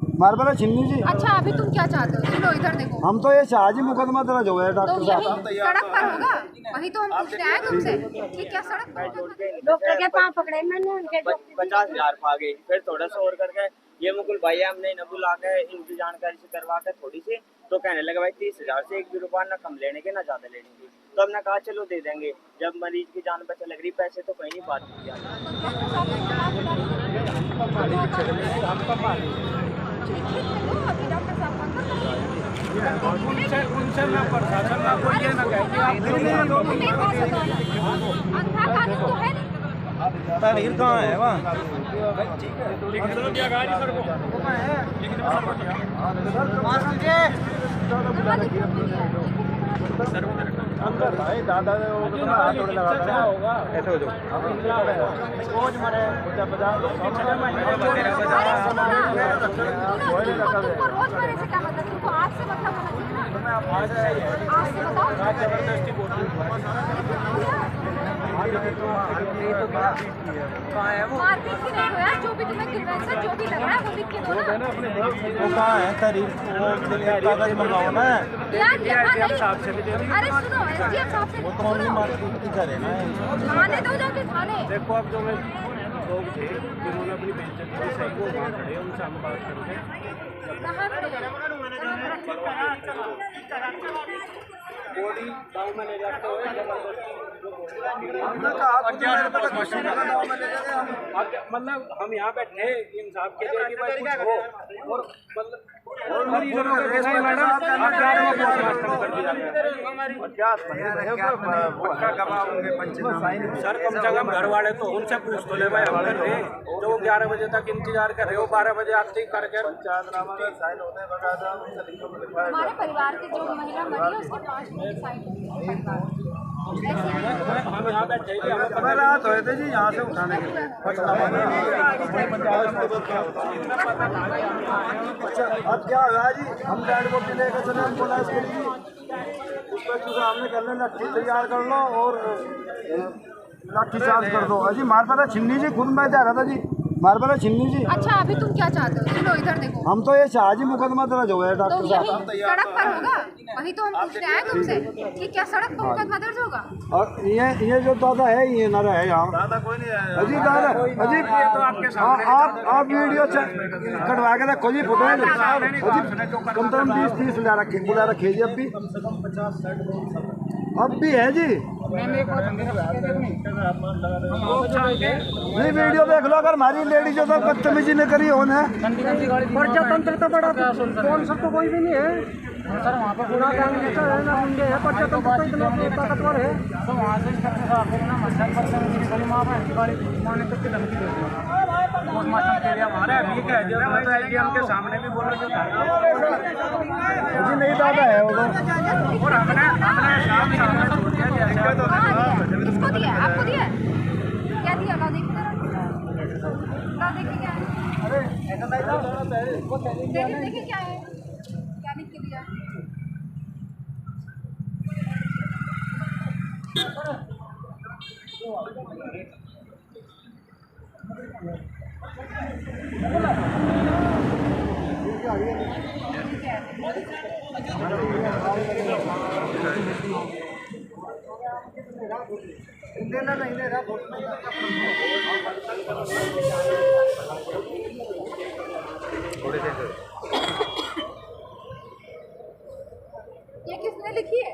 मारबला छिन्नी जी। अच्छा अभी तुम क्या चाहते हो? सुनो इधर देखो। हम तो ये चाह मुकदमा दर्ज हो गया तो डॉक्टर यही साहब। सड़क पर होगा, वही तो हम पूछने आए तुमसे कि क्या सड़क पर डॉक्टर के पाँव पकड़े मैंने उनके 50,000 भागे, फिर थोड़ा सा और करके ये मुकुल भाई हमने न बुला के इनकी जानकारी से करवा के थोड़ी सी तो कहने लगे भाई 30,000 से 1 भी रुपया ना कम लेने के ना ज्यादा लेने की। तो हमने कहा चलो दे देंगे, जब मरीज की जान बचा लग रही पैसे तो कहीं नहीं बात किया। उनसे मैं प्रशासन में कोई ये ना कहे तहरीर कहाँ है वहाँ? अंदर भाई दादा ऐसे हो जबरदस्ती बोल मारपीट की नहीं हो यार, जो भी तुम्हें गिरवेंस है जो भी लग रहा है वो लिख के दो ना। वो कहाँ है तहरीर? कागज मंगाओ ना यार यहाँ नहीं। अरे सुनो एसडीएम साहब से वो तो ओनली मार्केट की करे ना। थाने दो जाके थाने। देखो अब जो लोग थे जिन्होंने अपनी बेइज्जती सही को वहाँ खड़े उनसे हम बात करेंगे। कहाँ खड़े बॉडी गाँव में ले जाते हुए मतलब हम यहाँ बैठे इंसाफ के लिए कि भाई कुछ हो और मतलब मरीजों को देखा है मैडम आप 11 बजे पोस्टमार्टम कर दिया सर कम से कम घर वाले तो उनसे पूछ तो ले भाई हम कर रहे जो 11 बजे तक इंतजार कर रहे हो 12 बजे आते ही करके हमारे परिवार के जो महिला मरी है उसके 5 मिनट की साइड हम यहाँ बैठे थे हमें रात हुए थे जी यहाँ से उठाने के लिए। अच्छा अब क्या हुआ जी? हम डेड बॉडी लेकर चले एम्बुलेंस के लिए, उस पर सामने कर ले लट्ठी तैयार कर लो और लाठी चार्ज कर दो। अजी मारबला छिन्नी जी, खुद मैं जा रहा था जी। मारबला छिन्नी जी। अच्छा अभी तुम क्या चाहते हो? सुनो इधर देखो। हम तो ये चाह जी मुकदमा दर्ज हो गया तो डॉक्टर यही साहब। सड़क पर होगा, वही तो हम पूछने आए तुमसे कि क्या सड़क पर मुकदमा दर्ज होगा। और ये जो दादा है ये ना रहे यहाँ। दादा कोई नहीं है अजी। दादा अजी तो आपके सामने आप वीडियो कटवा के रखो जी, फोटो कम से कम 20-30 बुला रखे जी। अब भी है जी। नहीं वीडियो देख लो, अगर हमारी लेडी जो तो बदतमीजी ने करी हो ना। प्रजातंत्र तो बड़ा कौन सा तो कोई भी नहीं है सर वहाँ पर पूरा है ना मुंडे है प्रजातंत्र तो इतना ताकतवर है तो वहाँ से पोस्टमार्टम के लिए हमारे अभी कह दिया हम के सामने भी बोलो जो जी नहीं दादा है वो और हमने सामने छोड़ दिया किसको दिया? आपको दिया? क्या दिया? ला देखिए ला देखिए क्या है। देखिए क्या है, क्या लिख के दिया। ये किसने लिखी है?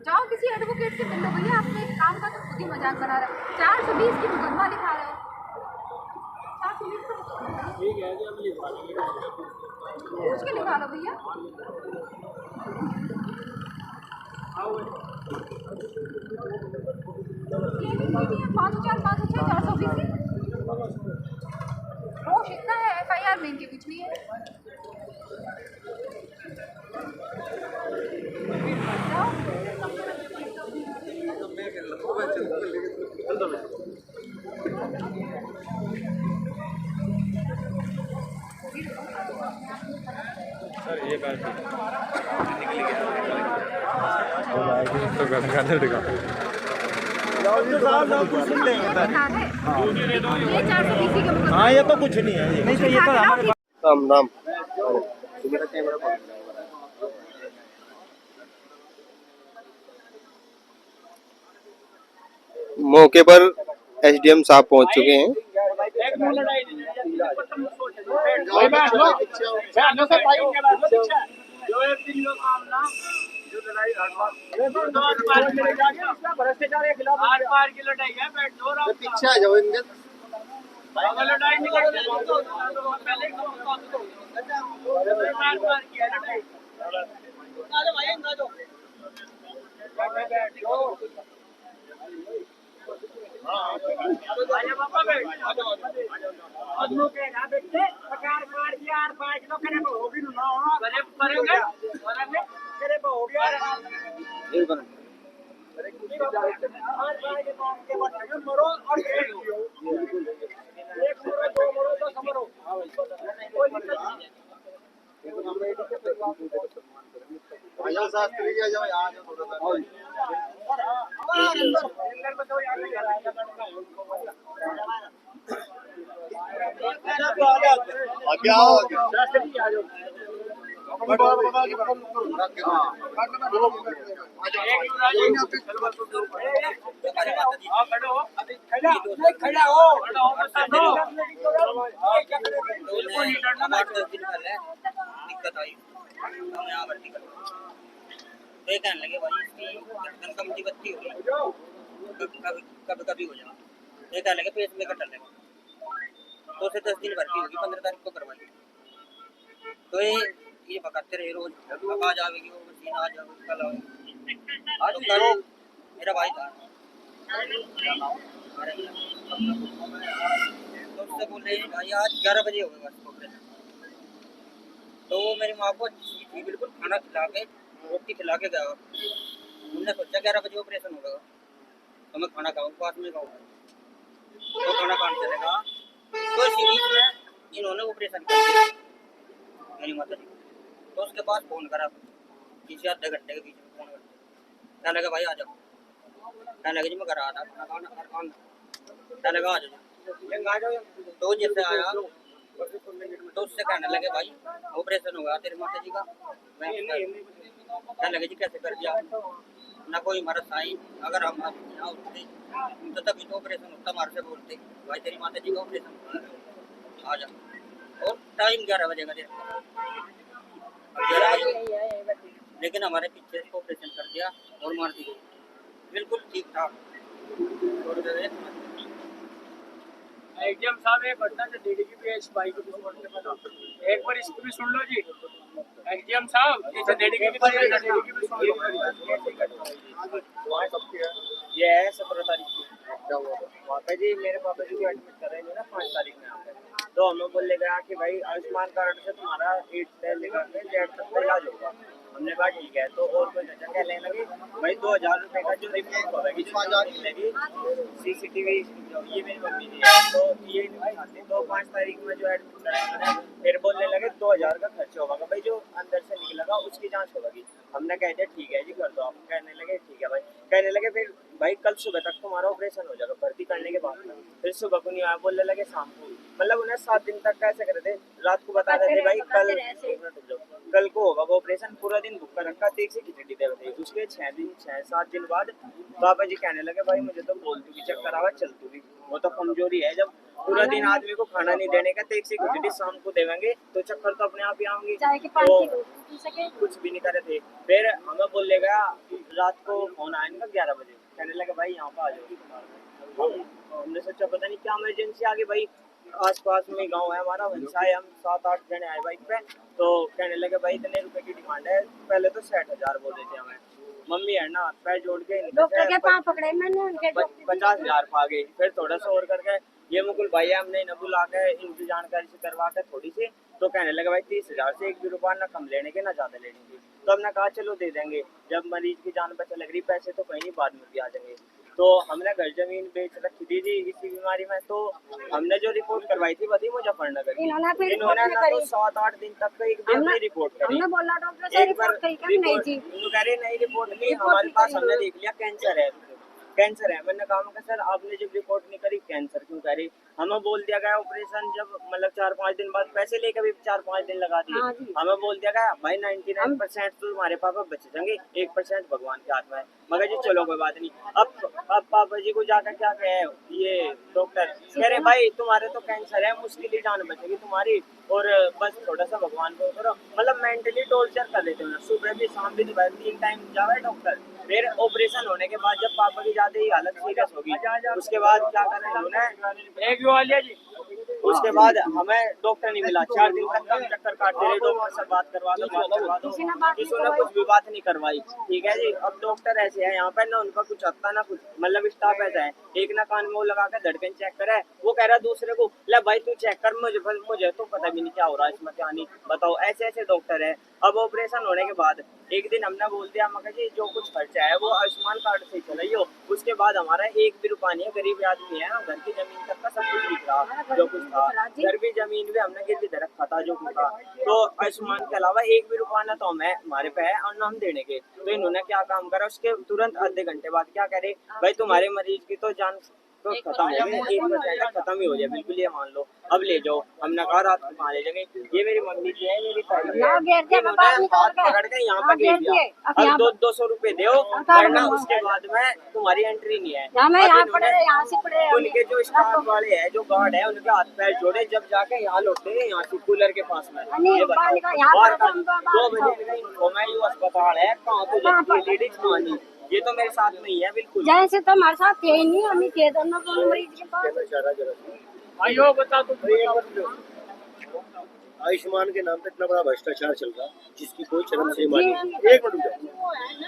जाओ किसी एडवोकेट से मिल लो भैया, अपने काम का तो खुद ही मजाक बना रहे हो। 420 की मुकदमा लिखा रहे हो। 420 का ठीक है जी हम लिखवा लेंगे पूछ के लिखा लो भैया। ये भी नहीं है 504 506 420 रोश इतना है, FIR में इनके कुछ नहीं है। सर ये बात तो गंगाधर दिखा सुन लेंगे। ये 420 के मुकदमा। हाँ ये तो कुछ नहीं है। नहीं तो ये तो राम राम। मौके पर एसडीएम साहब पहुंच चुके हैं। पीछे आ जाओ इनके। शास्त्री जी आ जाओ यहाँ आगे आओ दिक्कत आई हम यहाँ भर्ती कर तो ये कहने लगे भाई इसकी धड़कन कम बत्ती हो गई कभी कभी हो जाए ये कहने लगे पेट में कटने लगे तो उसे 10 दिन भर्ती होगी 15 तारीख को करवाई तो ये पकाते रहे रोज अब आ जाएगी वो मशीन आ जाएगी कल आओगी तो कल मेरा भाई था तो उससे बोले भाई आज 11 बजे होगा बस तो वो मेरी माँ को थी बिल्कुल खाना खिला के रोटी खिला के गया उन्होंने सोचा 11 बजे ऑपरेशन होगा तो मैं खाना खाऊँ पास में खाऊँगा तो खाना खाने चलेगा तो इसी बीच में इन्होंने ऑपरेशन कर दिया मेरी माता जी तो उसके बाद फ़ोन करा किसी आधे घंटे के बीच में फ़ोन कर क्या लगा भाई आ जाओ क्या लगा जी मैं घर आ रहा खाना खाना क्या लगा आ जाओ तो जैसे आया तो उससे कहने लगे भाई ऑपरेशन होगा तेरी माता जी का मैं क्या लगे जी कैसे कर दिया ना कोई हमारा साइन अगर हम यहाँ उठते तो तभी तो ऑपरेशन होता हमारे से बोलते भाई तेरी माता जी का ऑपरेशन आ जा और टाइम 11 बजे का लेकिन हमारे पीछे ऑपरेशन कर दिया और मार दी बिल्कुल ठीक ठाक एसडीएम साहब एक घटना से डीडीपी पे भाई को एक बार इसको भी सुन लो जी एसडीएम साहब ये है 17 तारीख की पापा जी मेरे पापा जी को एडमिट कर रहे हैं ना 5 तारीख में यहाँ पे तो हमें बोल गया कि भाई आयुष्मान कार्ड से तुम्हारा 8 से लेकर के जेड तक का इलाज होगा हमने कहा ठीक है तो और कोई नजर कहने लगे भाई 2000 रुपये का जो रिपोर्ट होगी जो मिलेगी CCTV ये मेरी मम्मी जी है तो ये नहीं तो 5 तारीख में जो एडमिट कराएंगे फिर बोलने लगे 2000 का खर्च होगा भाई जो अंदर से निकलेगा उसकी जांच होगी हमने कह दिया ठीक है जी कर दो आप कहने लगे ठीक है भाई कहने लगे फिर भाई कल सुबह तक तुम्हारा ऑपरेशन हो जाएगा भर्ती करने के बाद फिर सुबह को नहीं आया बोलने लगे शाम को मतलब उन्हें 7 दिन तक कैसे कर थे रात को बता रहे थे भाई कल को होगा वो ऑपरेशन पूरा दिन बुक कर रखा देख से खिचड़ी दे रहे थे उसके 6-7 दिन बाद पापा जी कहने लगे भाई मुझे तो बोल तू भी चक्कर आवा चल तू भी वो तो कमजोरी है जब पूरा दिन आदमी को खाना नहीं देने का तो एक से खिचड़ी शाम को देवेंगे तो चक्कर तो अपने आप ही आएंगे तो कुछ भी नहीं करे थे फिर हमें बोलेगा रात को फोन आया इनका 11 बजे कहने लगे भाई यहाँ पर आ जाओ हमने सोचा पता नहीं क्या इमरजेंसी आ गई भाई आसपास में गांव है हमारा वंशाय हम 7-8 जने आए बाइक पे तो कहने लगे भाई इतने रुपए की डिमांड है पहले तो 60,000 बोल रहे थे हमें मम्मी है ना पैर जोड़ के डॉक्टर के पाँव पकड़े मैंने उनके 50,000 पा गई फिर थोड़ा सा और करके ये मुकुल भाई हमने न बुला के इनकी जानकारी से करवा के थोड़ी सी तो कहने लगे भाई 30,000 से 1 भी रुपया ना कम लेने के ना ज्यादा लेने के तो हमने कहा चलो दे देंगे जब मरीज की जान बचा लग रही पैसे तो कहीं बाद में भी आ जाएंगे तो हमने घर जमीन बेच रखी थी जी इसी बीमारी में तो हमने जो रिपोर्ट करवाई थी वो थी मुजफ्फरनगर की इन्होंने ना तो 7-8 दिन तक का एक भी अपनी रिपोर्ट करी बोला डॉक्टर से रिपोर्ट कही नहीं जी कह रहे नहीं रिपोर्ट नहीं हमारे पास हमने देख लिया कैंसर है कैंसर है। मैंने कहा मैं सर आपने जब रिपोर्ट नहीं करी कैंसर क्यों कह रही, हमें बोल दिया गया ऑपरेशन जब मतलब 4-5 दिन बाद, पैसे लेकर भी 4-5 दिन लगा हाँ दिए। जी। हमें बोल दिया गया भाई 99% तो तुम्हारे पापा बचे जाएंगे, 1% भगवान के हाथ में है। मगर जी चलो कोई बात नहीं। अब पापा जी को जाकर क्या कहे ये डॉक्टर, कह रहे भाई तुम्हारे तो कैंसर है, मुश्किल ही जान बचेगी तुम्हारी, और बस थोड़ा सा भगवान को करो। मतलब मेंटली टॉर्चर कर देते हैं, सुबह भी शाम भी दोपहर 3 टाइम जावे डॉक्टर। फिर ऑपरेशन होने के बाद जब पापा की ज्यादा ही हालत सीरियस होगी, उसके बाद क्या करें उन्होंने एक वालिया जी, उसके बाद हमें डॉक्टर नहीं मिला। 4 दिन तक हम चक्कर काटते रहे, डॉक्टर से बात करवा दो, किसी ने कुछ भी बात नहीं करवाई। ठीक है जी, अब डॉक्टर ऐसे है यहाँ पे ना, उनका कुछ आता ना कुछ, मतलब स्टाफ ऐसा है, एक ना कान में वो लगा के धड़कन चेक करे, वो कह रहा है दूसरे को ले भाई तू चेक कर, मुझे तो पता भी नहीं क्या हो रहा है इसमें, क्या नहीं बताओ। ऐसे ऐसे डॉक्टर है। अब ऑपरेशन होने के बाद एक दिन हमने बोल दिया मगर जी जो कुछ खर्चा है वो आयुष्मान कार्ड से चलाइयो। उसके बाद हमारा एक भी रुपया नहीं है, गरीब आदमी है, घर की जमीन तक का सब कुछ बिक रहा जो कुछ था, घर भी जमीन भी हमने गिरवी दे रखा था जो कुछ था। तो आयुष्मान के अलावा एक भी रुपया ना तो हमारे पे है और ना हम देने के। तो इन्होंने क्या काम करा, उसके तुरंत आधे घंटे बाद क्या करे, भाई तुम्हारे मरीज की तो जान तो खत्म हो गई, 1% खत्म ही हो जाए बिल्कुल, ये मान लो, अब ले जाओ। हमने कहा रात को कहाँ ले जाएंगे, ये मेरी मम्मी जी है, मेरी ताई है, इन्होंने हाथ पकड़ के यहाँ पे भेज दिया, अब 200 रुपए दो वरना उसके बाद में तुम्हारी एंट्री नहीं है। उनके जो स्टाफ वाले हैं, जो गार्ड है, उनके हाथ पैर जोड़े, जब जाके यहाँ लौटे यहाँ से कूलर के पास में, ये बताओ 2 बजे मैं यू अस्पताल है कहाँ तो जाती है लेडीज कहानी, ये तो मेरे साथ में ही है बिल्कुल। जैसे तो हमारे साथ थे ही नहीं, हम ही थे दोनों मरीज के पास। आइयो बता तुम आयुष्मान के नाम पे इतना बड़ा भ्रष्टाचार चल रहा है जिसकी कोई शर्म सीमा नहीं। एक मिनट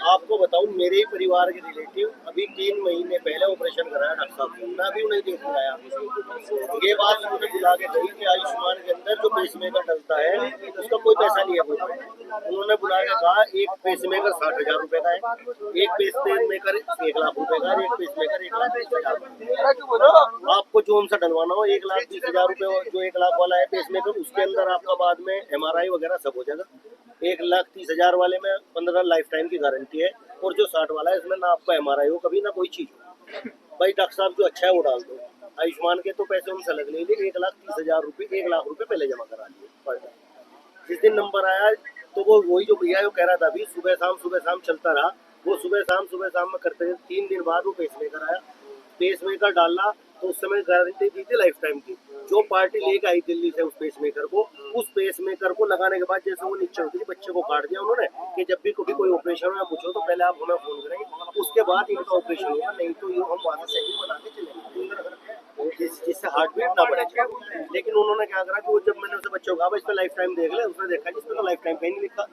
आपको बताऊं, मेरे ही परिवार के रिलेटिव अभी 3 महीने पहले ऑपरेशन कराया डॉक्टर साहब से, मैं अभी उन्हें देख आया। ये बात उन्होंने बुला के कही कि आयुष्मान के अंदर जो पेसमेकर डलता है उसका कोई पैसा नहीं है। उन्होंने बुला के कहा एक पेसमेकर 60,000 रुपए का है, एक पेसमेकर 1 लाख रुपए का, एक पेसमेकर 1,20,000। आपको जो उनसे डलवाना हो 1,20,000 रुपए, जो 1 लाख वाला है पेसमेकर, उसके अंदर आपका बाद में MRI वगैरह सब हो जाएगा। 1,30,000 वाले में 15 लाइफ टाइम की गारंटी है, और जो 60 वाला है इसमें ना आपका MRI हो कभी, ना कोई चीज हो। भाई डॉक्टर साहब जो अच्छा है वो डाल दो। आयुष्मान के तो पैसे उनसे लग ले, 1,30,000 रुपए, 1 लाख रुपए पहले जमा करा लिए पर डे। जिस दिन नंबर आया तो वो वही जो भैया जो कह रहा था अभी सुबह शाम चलता रहा, वो सुबह शाम में करते 3 दिन बाद वो पेसमेकर आया, पेसमेकर डालना तो उस समय गारंटी दी थी लाइफ टाइम की। जो पार्टी लेके आई दिल्ली से उस पेसमेकर को लगाने के बाद जैसे वो नीचे होती थी, बच्चे को काट दिया उन्होंने कि जब भी कभी कोई ऑपरेशन हो या कुछ हो तो पहले आप हमें फोन करेंगे, उसके बाद इनका ऑपरेशन होगा, नहीं तो ये हम वहाँ से सही बना के चलेंगे जिससे हार्ट बीट ना बढ़े। लेकिन उन्होंने क्या करा कि वो जब मैंने उसे बच्चों को कहा इस पर लाइफ टाइम देख ले, उसने देखा जिसमें तो लाइफ टाइम कहीं नहीं लिखा।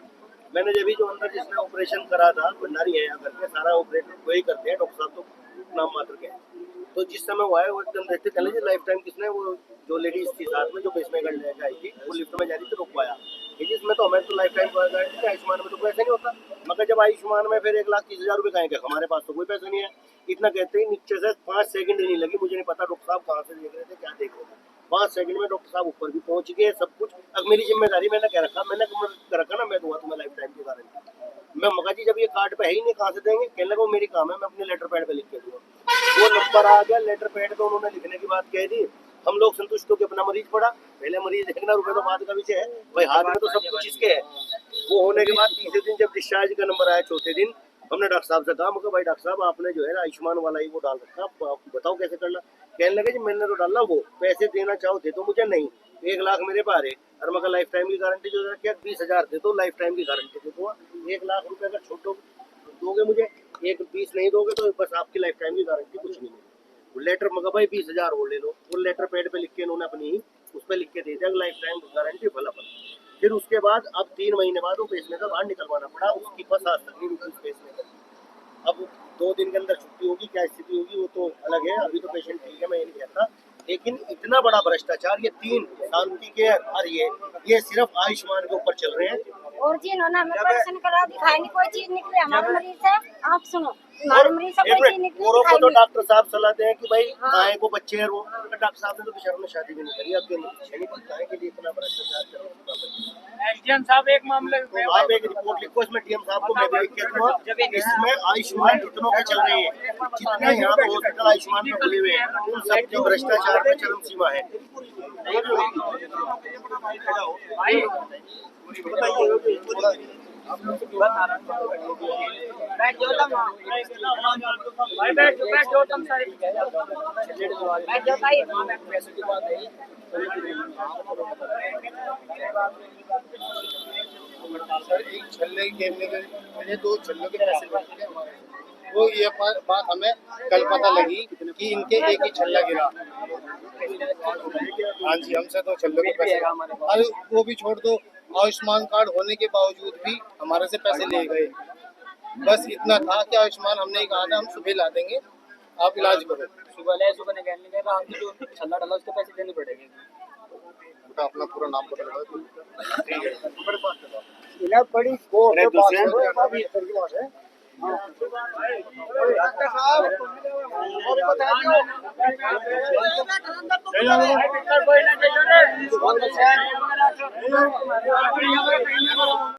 मैंने जब भी जो अंदर जिसने ऑपरेशन करा था, भंडारी है यहाँ करके, सारा ऑपरेशन वही करते हैं, डॉक्टर साहब तो नाम मात्र के। तो जिस समय वो आए वो एकदम देखते चले जी लाइफ टाइम किसने, वो जो लेडीज थी साथ में जो पेसमेकर लेके आई थी, वो लिफ्ट में जा रही थी, रुकवाया इसमें तो हमें तो लाइफ टाइम गारंटी थी, आयुष्मान में तो कोई ऐसा नहीं होता। मगर जब आयुष्मान में फिर 1,30,000 रुपए कहेंगे, हमारे पास तो कोई पैसा नहीं है। इतना कहते ही नीचे से 5 सेकंड ही नहीं लगी, मुझे नहीं पता डॉक्टर साहब कहाँ से देख रहे थे, क्या देख रहे थे। 5 सेकंड में डॉक्टर साहब ऊपर भी पहुंच गए, सब कुछ। अब मेरी जिम्मेदारी मैंने कह रखा, मैंने रखा ना, मैं दूंगा तुम्हें लाइफ टाइम की गारंटी। मैं मगा जी जब ये कार्ड पे है ही नहीं कहाँ से देंगे, कहने लगा वो मेरी काम है, मैं अपने लेटर पैड पे लिख के दूंगा। वो नंबर आ गया लेटर पैड पे, उन्होंने लिखने की बात कह दी, हम लोग संतुष्ट होकर अपना मरीज पड़ा। पहले मरीज देखना, रुपए तो बाद का विषय है, भाई हाथ में तो सब कुछ इसके है। वो होने के बाद तीसरे दिन जब डिस्चार्ज का नंबर आया, चौथे दिन हमने डॉक्टर साहब से कहा, मगर भाई डॉक्टर साहब आपने जो है आयुष्मान वाला ही वो डाल रखा, बताओ कैसे करना। कहने लगे जी मैंने तो डालना, वो पैसे देना चाहो दे तो मुझे नहीं, 1 लाख मेरे पास है, और मगर लाइफ टाइम की गारंटी जो क्या 20,000 दे दो, लाइफ टाइम की गारंटी दे दो। 1 लाख रुपए का छोटो दोगे मुझे, 1,20 नहीं दोगे तो बस आपकी लाइफ टाइम की गारंटी कुछ नहीं मिलेगी। लेटर मगर भाई 20,000 वो ले लो, वो लेटर पैड पे लिख के इन्होंने अपनी ही उस पर लिख के दे दिया लाइफ टाइम गारंटी भला भला। फिर उसके बाद अब 3 महीने बाद वो पेसमेकर बाहर निकलवाना पड़ा, उसकी बस आज तक नहीं रुकी पेसमेकर। अब 2 दिन के अंदर छुट्टी होगी, क्या स्थिति होगी वो तो अलग है, अभी तो पेशेंट ठीक है, मैं ये नहीं कहता। लेकिन इतना बड़ा भ्रष्टाचार, ये 3 शांति के और ये सिर्फ आयुष्मान के ऊपर चल रहे हैं। और जी इन्होंने हमें ऑपरेशन करा दिखाई नहीं, कोई चीज निकले हमारे मरीज से। आप सुनो, हमारे मरीज से कोई चीज निकली औरों को तो डॉक्टर साहब सलाह दें कि भाई गाय को बच्चे हैं, डॉक्टर साहब ने तो बेचारों ने शादी भी नहीं करी, अब के नहीं पीछे नहीं पड़ता है कि इतना भ्रष्टाचार चल रहा है। एसडीएम साहब एक मामले आप एक रिपोर्ट लिखो, इसमें डीएम साहब को मैं देख के दूंगा। इसमें आयुष्मान जितनों के चल रही है, जितने यहाँ पे हॉस्पिटल आयुष्मान में खुले हुए हैं, उन सबकी भ्रष्टाचार में चरम सीमा है। सर एक छल्ले गिरने के लिए 2 छल्लों के पैसे लगते हैं हमारे। वो ये बात हमें कल पता लगी कि इनके एक ही छल्ला गिरा। हाँ जी, हमसे 2 छल्लों के पैसे, अरे वो भी छोड़ दो, आयुष्मान कार्ड होने के बावजूद भी हमारे से पैसे ले गए। बस इतना था कि आयुष्मान हमने कहा था हम सुबह ला देंगे, आप इलाज करो। सुबह निकालने के बाद जो छल्ला डाला उसके पैसे देने पड़ेंगे। अपना पूरा नाम पता लगा। बड़ी कोर्ट है, कोई ना